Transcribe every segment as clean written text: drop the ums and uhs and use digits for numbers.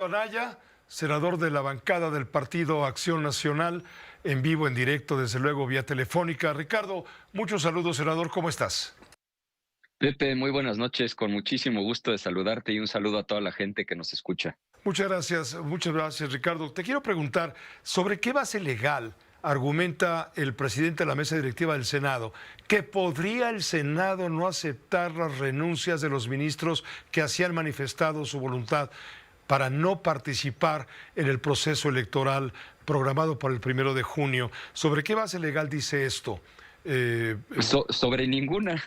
Anaya, senador de la bancada del Partido Acción Nacional, en vivo, en directo, desde luego vía telefónica. Ricardo, muchos saludos, senador, ¿cómo estás? Pepe, muy buenas noches, con muchísimo gusto de saludarte y un saludo a toda la gente que nos escucha. Muchas gracias, Ricardo. Te quiero preguntar, ¿sobre qué base legal argumenta el presidente de la mesa directiva del Senado que podría el Senado no aceptar las renuncias de los ministros que así han manifestado su voluntad para no participar en el proceso electoral programado para el 1 de junio? ¿Sobre qué base legal dice esto? Eh, Sobre ninguna,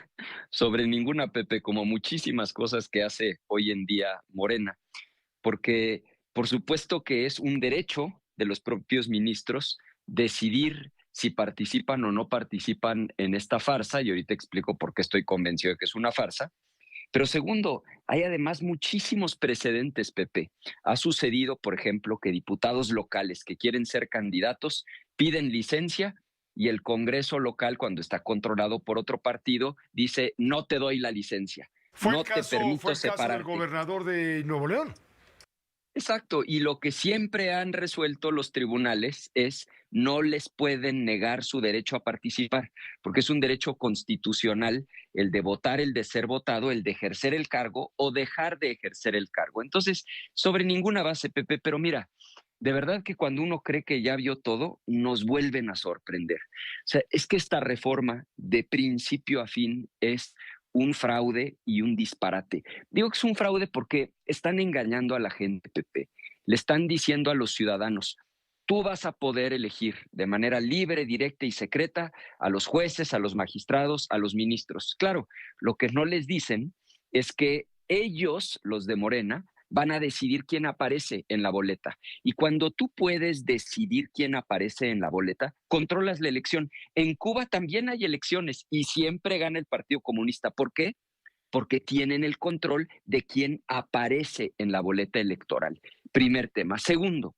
sobre ninguna, Pepe, como muchísimas cosas que hace hoy en día Morena, porque por supuesto que es un derecho de los propios ministros decidir si participan o no participan en esta farsa, y ahorita explico por qué estoy convencido de que es una farsa. Pero segundo, hay además muchísimos precedentes, Pepe. Ha sucedido, por ejemplo, que diputados locales que quieren ser candidatos piden licencia y el Congreso local, cuando está controlado por otro partido, dice, no te doy la licencia, no te fue permito el caso del separarte. gobernador de Nuevo León. Exacto, y lo que siempre han resuelto los tribunales es no les pueden negar su derecho a participar, porque es un derecho constitucional el de votar, el de ser votado, el de ejercer el cargo o dejar de ejercer el cargo. Entonces, sobre ninguna base, Pepe, pero mira, de verdad que cuando uno cree que ya vio todo, nos vuelven a sorprender. O sea, es que esta reforma de principio a fin es un fraude y un disparate. Digo que es un fraude porque están engañando a la gente, Pepe. Le están diciendo a los ciudadanos, tú vas a poder elegir de manera libre, directa y secreta a los jueces, a los magistrados, a los ministros. Claro, lo que no les dicen es que ellos, los de Morena, van a decidir quién aparece en la boleta. Y cuando tú puedes decidir quién aparece en la boleta, controlas la elección. En Cuba también hay elecciones y siempre gana el Partido Comunista. ¿Por qué? Porque tienen el control de quién aparece en la boleta electoral. Primer tema. Segundo,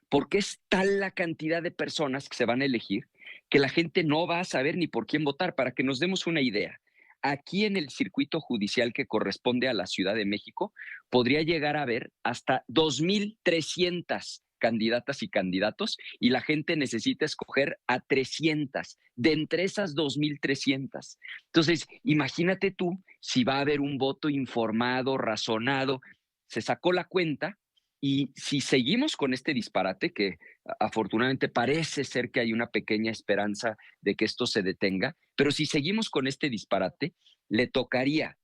¿por qué es tal la cantidad de personas que se van a elegir que la gente no va a saber ni por quién votar? Para que nos demos una idea, aquí en el circuito judicial que corresponde a la Ciudad de México, podría llegar a haber hasta 2,300 candidatas y candidatos y la gente necesita escoger a 300 de entre esas 2,300. Entonces, imagínate tú si va a haber un voto informado, razonado. Se sacó la cuenta y si seguimos con este disparate, que afortunadamente parece ser que hay una pequeña esperanza de que esto se detenga, pero si seguimos con este disparate, le tocaría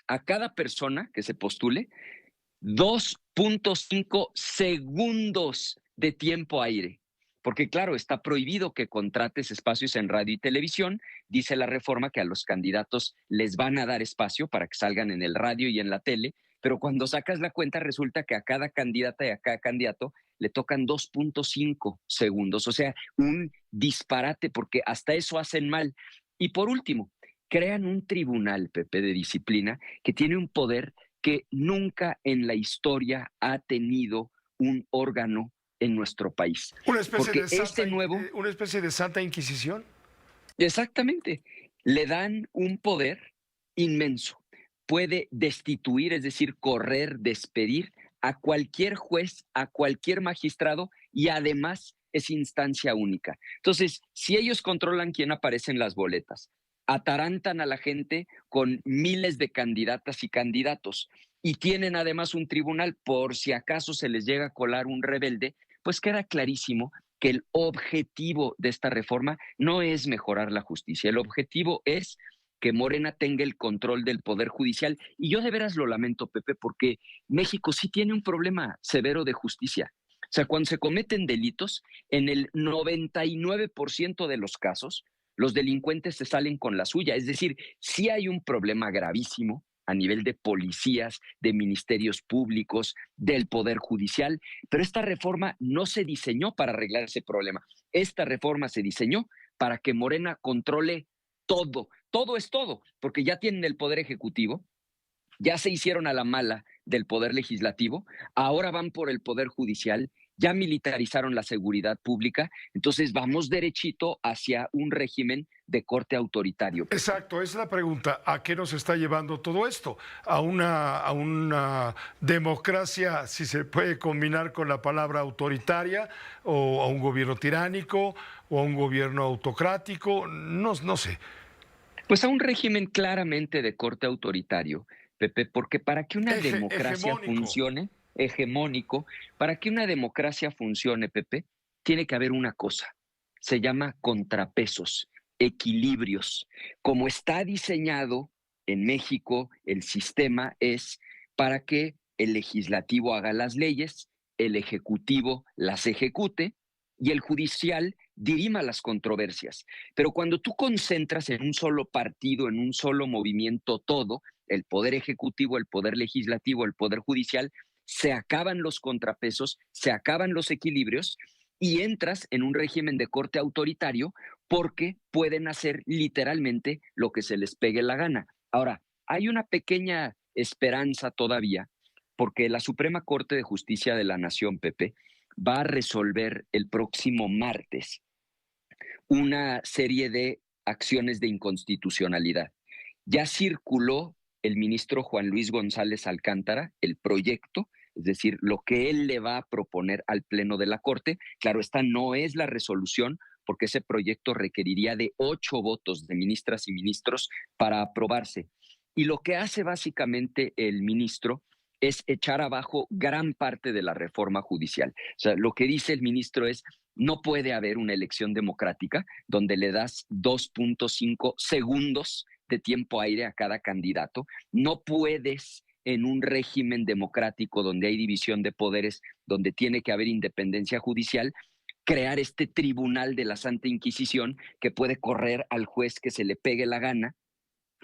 a cada persona que se postule 2,5 segundos de tiempo aire. Porque claro, está prohibido que contrates espacios en radio y televisión. Dice la reforma que a los candidatos les van a dar espacio para que salgan en el radio y en la tele, pero cuando sacas la cuenta resulta que a cada candidata y a cada candidato le tocan 2,5 segundos. O sea, un disparate porque hasta eso hacen mal. Y por último, crean un tribunal, Pepe, de disciplina que tiene un poder que nunca en la historia ha tenido un órgano en nuestro país. Porque este nuevo, Una especie de Santa Inquisición. exactamente, le dan un poder inmenso. Puede destituir, es decir, correr, despedir a cualquier juez, a cualquier magistrado y además es instancia única. Entonces, si ellos controlan quién aparece en las boletas, atarantan a la gente con miles de candidatas y candidatos y tienen además un tribunal por si acaso se les llega a colar un rebelde, pues queda clarísimo que el objetivo de esta reforma no es mejorar la justicia, el objetivo es que Morena tenga el control del Poder Judicial. Y yo de veras lo lamento, Pepe, porque México sí tiene un problema severo de justicia. O sea, cuando se cometen delitos, en el 99% de los casos, los delincuentes se salen con la suya. Es decir, sí hay un problema gravísimo a nivel de policías, de ministerios públicos, del Poder Judicial, pero esta reforma no se diseñó para arreglar ese problema. Esta reforma se diseñó para que Morena controle todo. Todo es todo, porque ya tienen el Poder Ejecutivo, ya se hicieron a la mala del Poder Legislativo, ahora van por el Poder Judicial ya militarizaron la seguridad pública, entonces vamos derechito hacia un régimen de corte autoritario, Pepe. Exacto, esa es la pregunta. ¿A qué nos está llevando todo esto? ¿A una democracia, si se puede combinar con la palabra autoritaria, o a un gobierno tiránico, o a un gobierno autocrático? No, no sé. Pues a un régimen claramente de corte autoritario, Pepe, porque para que una democracia Hegemónico. funcione, hegemónico, para que una democracia funcione, Pepe, tiene que haber una cosa, se llama contrapesos, equilibrios. Como está diseñado en México, el sistema es para que el legislativo haga las leyes, el ejecutivo las ejecute y el judicial dirima las controversias. Pero cuando tú concentras en un solo partido, en un solo movimiento todo, el poder ejecutivo, el poder legislativo, el poder judicial, se acaban los contrapesos, se acaban los equilibrios y entras en un régimen de corte autoritario porque pueden hacer literalmente lo que se les pegue la gana. Ahora, hay una pequeña esperanza todavía porque la Suprema Corte de Justicia de la Nación, Pepe, va a resolver el próximo martes una serie de acciones de inconstitucionalidad. Ya circuló el ministro Juan Luis González Alcántara el proyecto, es decir, lo que él le va a proponer al Pleno de la Corte. Claro, esta no es la resolución, porque ese proyecto requeriría de 8 votos de ministras y ministros para aprobarse. Y lo que hace básicamente el ministro es echar abajo gran parte de la reforma judicial. O sea, lo que dice el ministro es, no puede haber una elección democrática donde le das 2.5 segundos de tiempo aire a cada candidato. No puedes en un régimen democrático donde hay división de poderes, donde tiene que haber independencia judicial, crear este tribunal de la Santa Inquisición que puede correr al juez que se le pegue la gana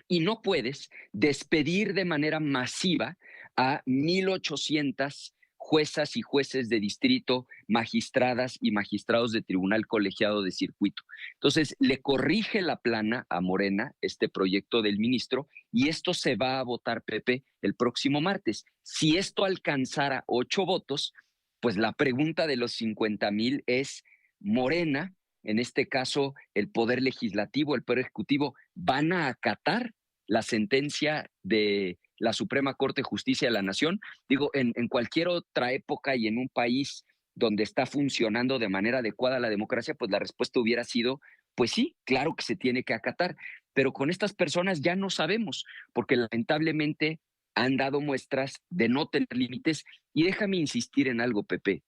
y no puedes despedir de manera masiva a 1,800 juezas y jueces de distrito, magistradas y magistrados de tribunal colegiado de circuito. Entonces, le corrige la plana a Morena este proyecto del ministro y esto se va a votar, Pepe, el próximo martes. Si esto alcanzara 8 votos, pues la pregunta de los 50,000 es, Morena, en este caso el Poder Legislativo, el Poder Ejecutivo, van a acatar la sentencia de la Suprema Corte de Justicia de la Nación. Digo, en cualquier otra época y en un país donde está funcionando de manera adecuada la democracia, pues la respuesta hubiera sido, pues sí, claro que se tiene que acatar. Pero con estas personas ya no sabemos, porque lamentablemente han dado muestras de no tener límites. Y déjame insistir en algo, Pepe.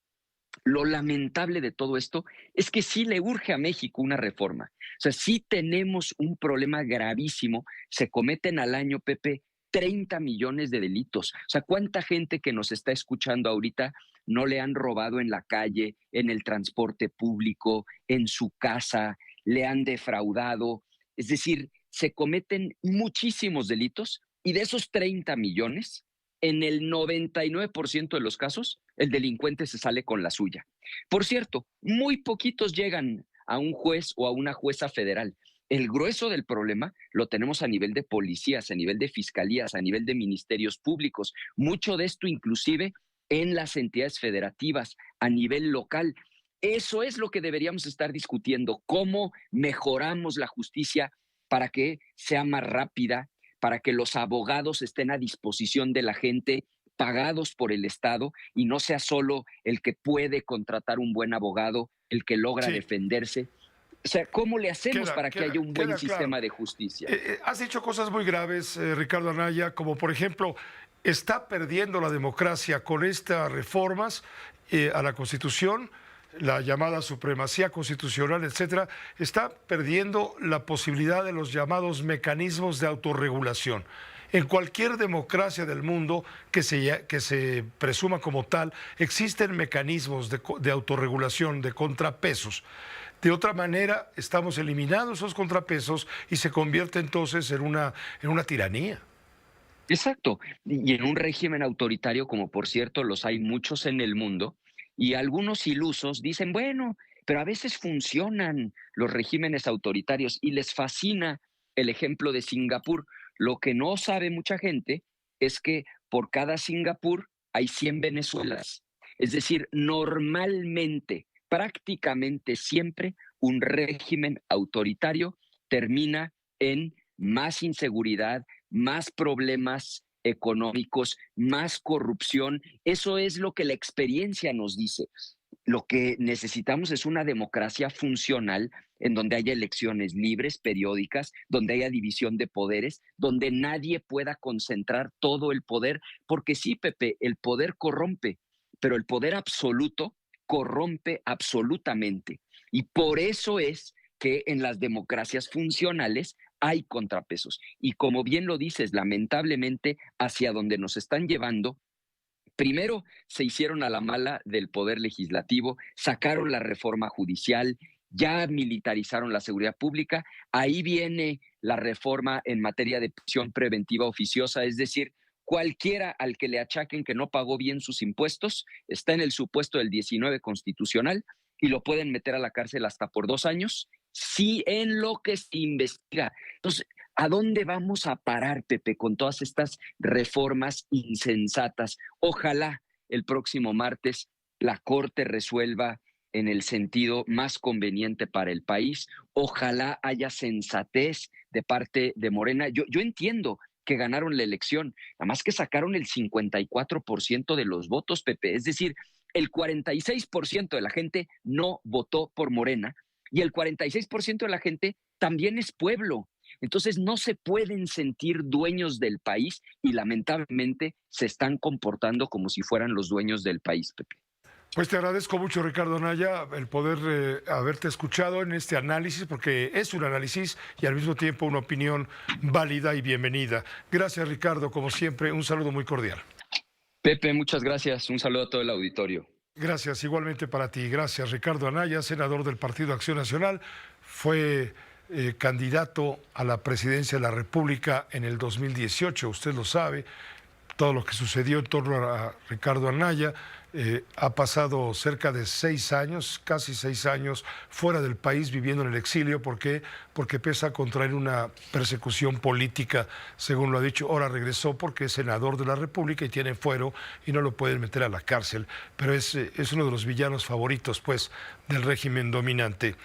Lo lamentable de todo esto es que sí le urge a México una reforma. O sea, sí tenemos un problema gravísimo. Se cometen al año, Pepe, 30 millones de delitos. O sea, ¿cuánta gente que nos está escuchando ahorita no le han robado en la calle, en el transporte público, en su casa, le han defraudado? Es decir, se cometen muchísimos delitos y de esos 30 millones, en el 99% de los casos, el delincuente se sale con la suya. Por cierto, muy poquitos llegan a un juez o a una jueza federal. El grueso del problema lo tenemos a nivel de policías, a nivel de fiscalías, a nivel de ministerios públicos. Mucho de esto inclusive en las entidades federativas, a nivel local. Eso es lo que deberíamos estar discutiendo, cómo mejoramos la justicia para que sea más rápida, para que los abogados estén a disposición de la gente, pagados por el Estado, y no sea solo el que puede contratar un buen abogado, el que logra Sí, defenderse. O sea, ¿cómo le hacemos queda, para que haya queda, un buen queda claro. sistema de justicia? Has dicho cosas muy graves, Ricardo Anaya, como por ejemplo, está perdiendo la democracia con estas reformas a la Constitución, la llamada supremacía constitucional, etcétera, está perdiendo la posibilidad de los llamados mecanismos de autorregulación. En cualquier democracia del mundo que se presuma como tal, existen mecanismos de autorregulación, de contrapesos. De otra manera, estamos eliminando esos contrapesos y se convierte entonces en una tiranía. Exacto. Y en un régimen autoritario, como por cierto los hay muchos en el mundo, y algunos ilusos dicen, bueno, pero a veces funcionan los regímenes autoritarios y les fascina el ejemplo de Singapur. Lo que no sabe mucha gente es que por cada Singapur hay 100 Venezuelas. Es decir, normalmente, prácticamente siempre, un régimen autoritario termina en más inseguridad, más problemas económicos, más corrupción. Eso es lo que la experiencia nos dice. Lo que necesitamos es una democracia funcional en donde haya elecciones libres, periódicas, donde haya división de poderes, donde nadie pueda concentrar todo el poder, porque sí, Pepe, el poder corrompe, pero el poder absoluto corrompe absolutamente. Y por eso es que en las democracias funcionales hay contrapesos. Y como bien lo dices, lamentablemente, hacia donde nos están llevando. Primero se hicieron a la mala del poder legislativo, sacaron la reforma judicial, ya militarizaron la seguridad pública, ahí viene la reforma en materia de prisión preventiva oficiosa, es decir, cualquiera al que le achaquen que no pagó bien sus impuestos está en el supuesto del 19 constitucional y lo pueden meter a la cárcel hasta por 2 años, sí, en lo que se investiga. Entonces, ¿a dónde vamos a parar, Pepe, con todas estas reformas insensatas? Ojalá el próximo martes la Corte resuelva en el sentido más conveniente para el país. Ojalá haya sensatez de parte de Morena. Yo entiendo que ganaron la elección, nada más que sacaron el 54% de los votos, Pepe. Es decir, el 46% de la gente no votó por Morena y el 46% de la gente también es pueblo. Entonces no se pueden sentir dueños del país y lamentablemente se están comportando como si fueran los dueños del país, Pepe. Pues te agradezco mucho, Ricardo Anaya, el poder haberte escuchado en este análisis, porque es un análisis y al mismo tiempo una opinión válida y bienvenida. Gracias, Ricardo, como siempre, un saludo muy cordial. Pepe, muchas gracias. Un saludo a todo el auditorio. Gracias, igualmente para ti. Gracias, Ricardo Anaya, senador del Partido Acción Nacional. Fue candidato a la presidencia de la República en el 2018, usted lo sabe, todo lo que sucedió en torno a Ricardo Anaya. Ha pasado cerca de 6 años, casi 6 años, fuera del país, viviendo en el exilio. ¿Por qué? Porque pesa contraer una persecución política, según lo ha dicho. Ahora regresó porque es senador de la República y tiene fuero y no lo pueden meter a la cárcel. Pero es uno de los villanos favoritos, pues, del régimen dominante.